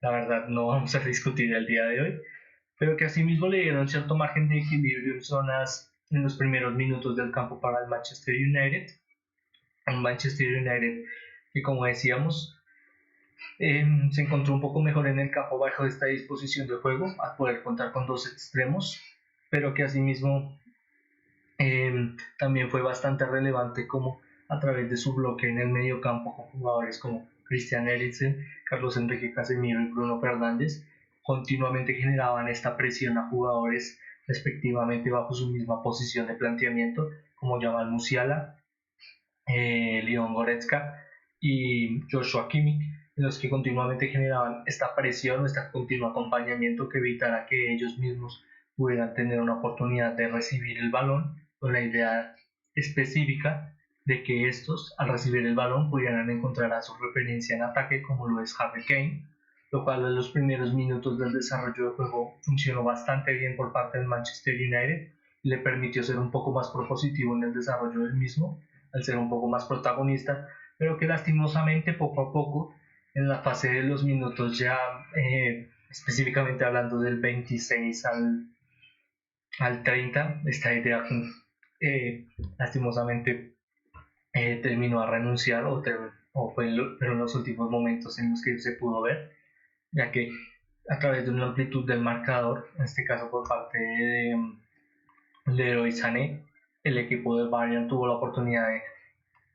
la verdad no vamos a discutir el día de hoy, pero que asimismo le dieron cierto margen de equilibrio en los primeros minutos del campo para el Manchester United. Un Manchester United que, como decíamos, se encontró un poco mejor en el campo bajo esta disposición de juego, a poder contar con 2 extremos, pero que asimismo también fue bastante relevante como a través de su bloque en el medio campo con jugadores como Christian Eriksen, Carlos Enrique Casemiro y Bruno Fernández, continuamente generaban esta presión a jugadores respectivamente bajo su misma posición de planteamiento, como Jamal Musiala, Leon Goretzka y Joshua Kimmich, en los que continuamente generaban esta presión o este continuo acompañamiento que evitara que ellos mismos pudieran tener una oportunidad de recibir el balón, con la idea específica de que estos, al recibir el balón, pudieran encontrar a su referencia en ataque, como lo es Harry Kane, lo cual en los primeros minutos del desarrollo del juego funcionó bastante bien por parte del Manchester United y le permitió ser un poco más propositivo en el desarrollo del mismo, al ser un poco más protagonista, pero que lastimosamente poco a poco, en la fase de los minutos ya, específicamente hablando del 26 al 30, esta idea lastimosamente terminó a renunciar o fue en los últimos momentos en los que se pudo ver, ya que a través de una amplitud del marcador, en este caso por parte de Leroy Sané, el equipo del Bayern tuvo la oportunidad de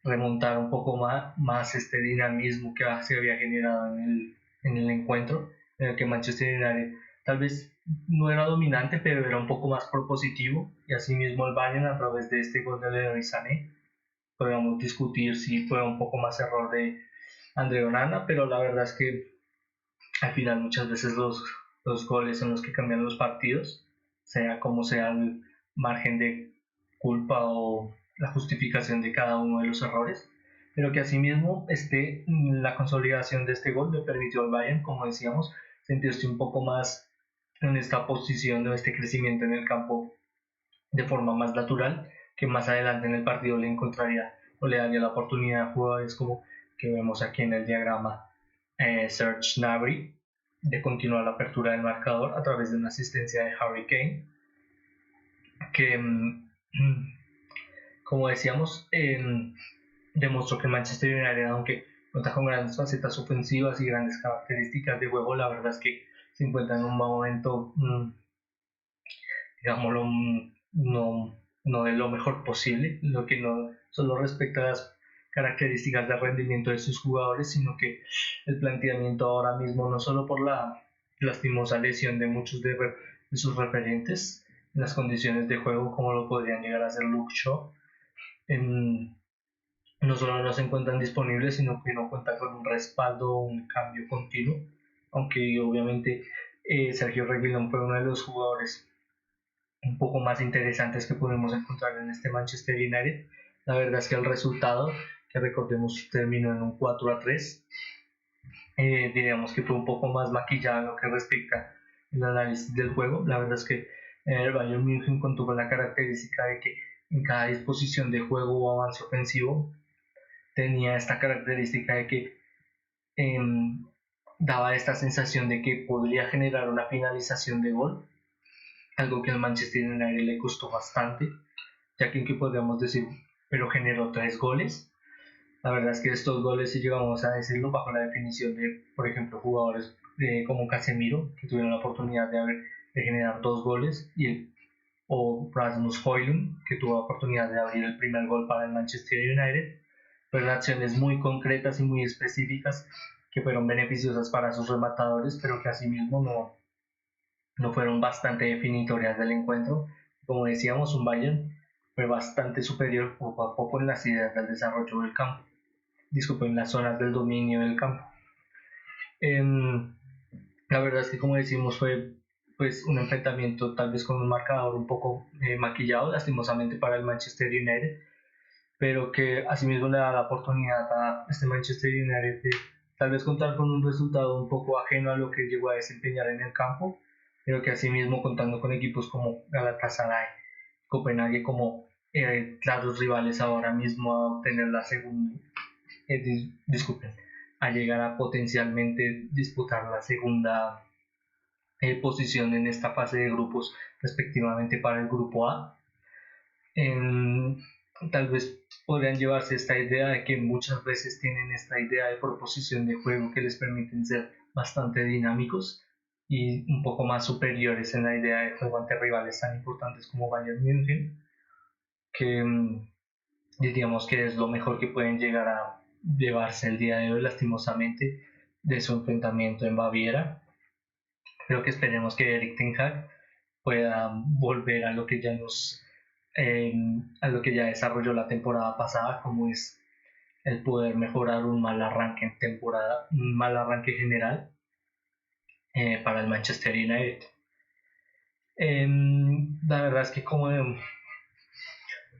remontar un poco más este dinamismo que se había generado en el encuentro, en el que Manchester United tal vez no era dominante, pero era un poco más propositivo, y asimismo el Bayern, a través de este gol de Leroy Sané, podemos discutir si fue un poco más error de André Onana, pero la verdad es que al final muchas veces los goles son los que cambian los partidos, sea como sea el margen de culpa o la justificación de cada uno de los errores, pero que asimismo la consolidación de este gol le permitió al Bayern, como decíamos, sentirse un poco más en esta posición de este crecimiento en el campo de forma más natural, que más adelante en el partido le encontraría o le daría la oportunidad a jugadores como que vemos aquí en el diagrama, Serge Gnabry, de continuar la apertura del marcador a través de una asistencia de Harry Kane, que como decíamos, demostró que Manchester United, aunque cuenta con grandes facetas ofensivas y grandes características de juego, la verdad es que se encuentra en un momento, digámoslo, no de lo mejor posible, lo que no solo respecta a las características de rendimiento de sus jugadores, sino que el planteamiento ahora mismo, no solo por la lastimosa lesión de muchos de sus referentes, en las condiciones de juego como lo podrían llegar a ser Luke Shaw, no solo no se encuentran disponibles, sino que no cuentan con un respaldo o un cambio continuo, aunque obviamente Sergio Reguilón fue uno de los jugadores un poco más interesantes que podemos encontrar en este Manchester United. La verdad es que el resultado, que recordemos terminó en un 4-3, diríamos que fue un poco más maquillado en lo que respecta al análisis del juego. La verdad es que el Bayern München contó con la característica de que en cada disposición de juego o avance ofensivo tenía esta característica de que eh, daba esta sensación de que podría generar una finalización de gol, algo que al Manchester United le costó bastante, ya que podríamos decir, pero generó 3 goles. La verdad es que estos goles, si llegamos a decirlo, bajo la definición de, por ejemplo, jugadores como Casemiro, que tuvieron la oportunidad de generar 2 goles, o Rasmus Højlund, que tuvo la oportunidad de abrir el primer gol para el Manchester United, fueron acciones muy concretas y muy específicas que fueron beneficiosas para sus rematadores, pero que asimismo no fueron bastante definitorias del encuentro. Como decíamos, un Bayern fue bastante superior poco a poco en las ideas del desarrollo del campo, en las zonas del dominio del campo. La verdad es que, como decimos, fue pues un enfrentamiento tal vez con un marcador un poco maquillado, lastimosamente para el Manchester United, pero que asimismo le da la oportunidad a este Manchester United de tal vez contar con un resultado un poco ajeno a lo que llegó a desempeñar en el campo, pero que asimismo, contando con equipos como Galatasaray, Copenhague como claros rivales ahora mismo a obtener la segunda, disculpen, a llegar a potencialmente disputar la segunda posición en esta fase de grupos, respectivamente para el grupo A. Tal vez podrían llevarse esta idea de que muchas veces tienen esta idea de proposición de juego que les permiten ser bastante dinámicos y un poco más superiores en la idea de juego ante rivales tan importantes como Bayern München, que diríamos que es lo mejor que pueden llegar a llevarse el día de hoy, lastimosamente, de su enfrentamiento en Baviera. Creo que esperemos que Erik ten Hag pueda volver a lo que a lo que ya desarrolló la temporada pasada, como es el poder mejorar un mal arranque en temporada, un mal arranque general para el Manchester United. La verdad es que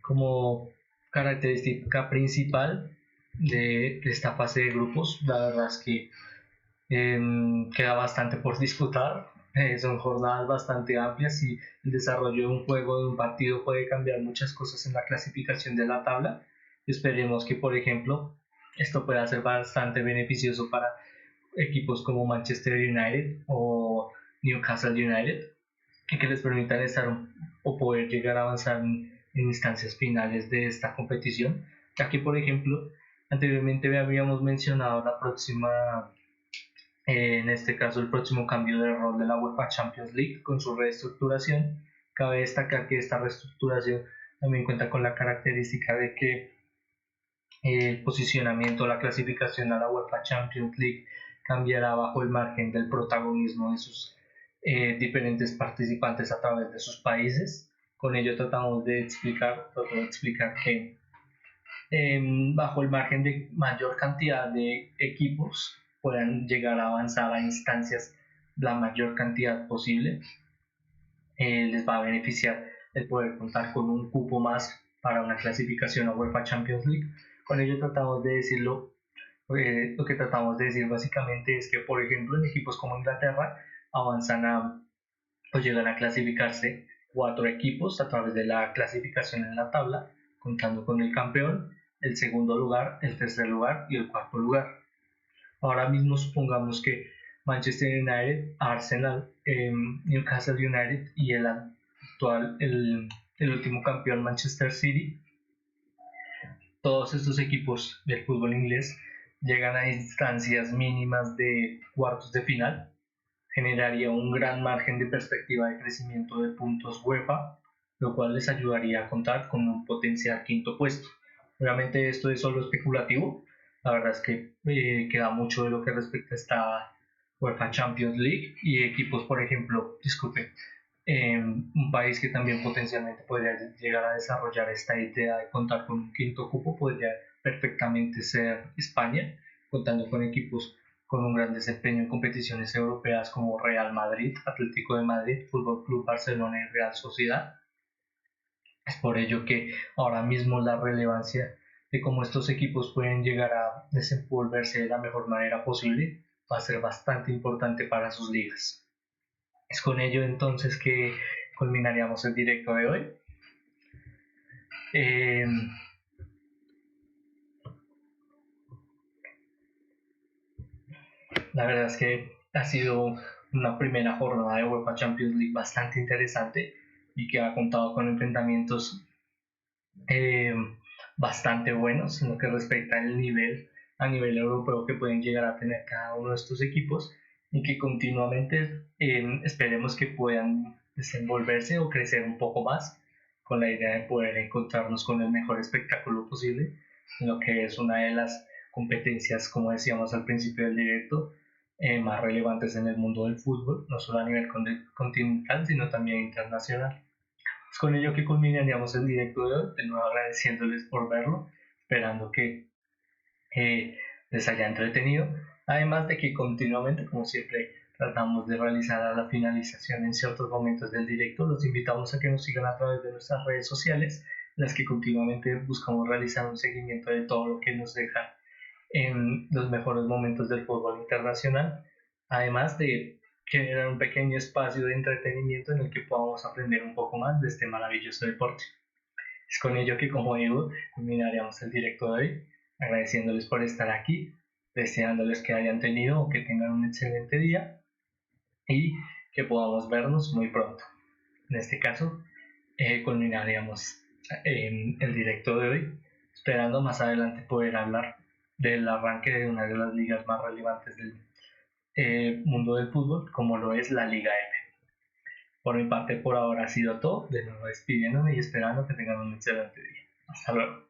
como característica principal de esta fase de grupos, la verdad es que queda bastante por disputar. Son jornadas bastante amplias y el desarrollo de un juego, de un partido, puede cambiar muchas cosas en la clasificación de la tabla. Esperemos que, por ejemplo, esto pueda ser bastante beneficioso para equipos como Manchester United o Newcastle United, y que les permitan estar o poder llegar a avanzar en instancias finales de esta competición, ya que, por ejemplo, anteriormente habíamos mencionado la próxima, en este caso el próximo cambio de rol de la UEFA Champions League con su reestructuración. Cabe destacar que esta reestructuración también cuenta con la característica de que el posicionamiento, la clasificación a la UEFA Champions League cambiará bajo el margen del protagonismo de sus diferentes participantes a través de sus países. Con ello tratamos de explicar que bajo el margen de mayor cantidad de equipos puedan llegar a avanzar a instancias la mayor cantidad posible, les va a beneficiar el poder contar con un cupo más para una clasificación a UEFA Champions League. Con ello tratamos de decirlo, lo que tratamos de decir básicamente es que, por ejemplo, en equipos como Inglaterra avanzan o llegan a clasificarse 4 equipos a través de la clasificación en la tabla, contando con el campeón, el segundo lugar, el tercer lugar y el cuarto lugar. Ahora mismo supongamos que Manchester United, Arsenal, Newcastle United y el último campeón Manchester City, todos estos equipos del fútbol inglés llegan a instancias mínimas de cuartos de final. Generaría un gran margen de perspectiva de crecimiento de puntos UEFA, lo cual les ayudaría a contar con un potencial quinto puesto. Obviamente esto es solo especulativo, la verdad es que queda mucho de lo que respecta a esta UEFA Champions League y equipos, por ejemplo, un país que también potencialmente podría llegar a desarrollar esta idea de contar con un quinto cupo podría perfectamente ser España, contando con equipos con un gran desempeño en competiciones europeas como Real Madrid, Atlético de Madrid, Fútbol Club Barcelona y Real Sociedad. Es por ello que ahora mismo la relevancia de cómo estos equipos pueden llegar a desenvolverse de la mejor manera posible va a ser bastante importante para sus ligas. Es con ello entonces que culminaríamos el directo de hoy. La verdad es que ha sido una primera jornada de UEFA Champions League bastante interesante y que ha contado con enfrentamientos eh, bastante buenos en lo que respecta al nivel a nivel europeo que pueden llegar a tener cada uno de estos equipos, y que continuamente esperemos que puedan desenvolverse o crecer un poco más con la idea de poder encontrarnos con el mejor espectáculo posible en lo que es una de las competencias, como decíamos al principio del directo, más relevantes en el mundo del fútbol, no solo a nivel continental sino también internacional. Es con ello que culminaríamos el directo de hoy, de nuevo agradeciéndoles por verlo, esperando que les haya entretenido, además de que continuamente, como siempre, tratamos de realizar a la finalización en ciertos momentos del directo. Los invitamos a que nos sigan a través de nuestras redes sociales, en las que continuamente buscamos realizar un seguimiento de todo lo que nos deja en los mejores momentos del fútbol internacional, además de generar un pequeño espacio de entretenimiento en el que podamos aprender un poco más de este maravilloso deporte. Es con ello que, como digo, culminaríamos el directo de hoy, agradeciéndoles por estar aquí, deseándoles que hayan tenido o que tengan un excelente día y que podamos vernos muy pronto. En este caso, culminaríamos el directo de hoy, esperando más adelante poder hablar del arranque de una de las ligas más relevantes del mundo del fútbol, como lo es la Liga F. Por mi parte, por ahora ha sido todo. De nuevo despidiéndome y esperando que tengan un excelente día. Hasta luego.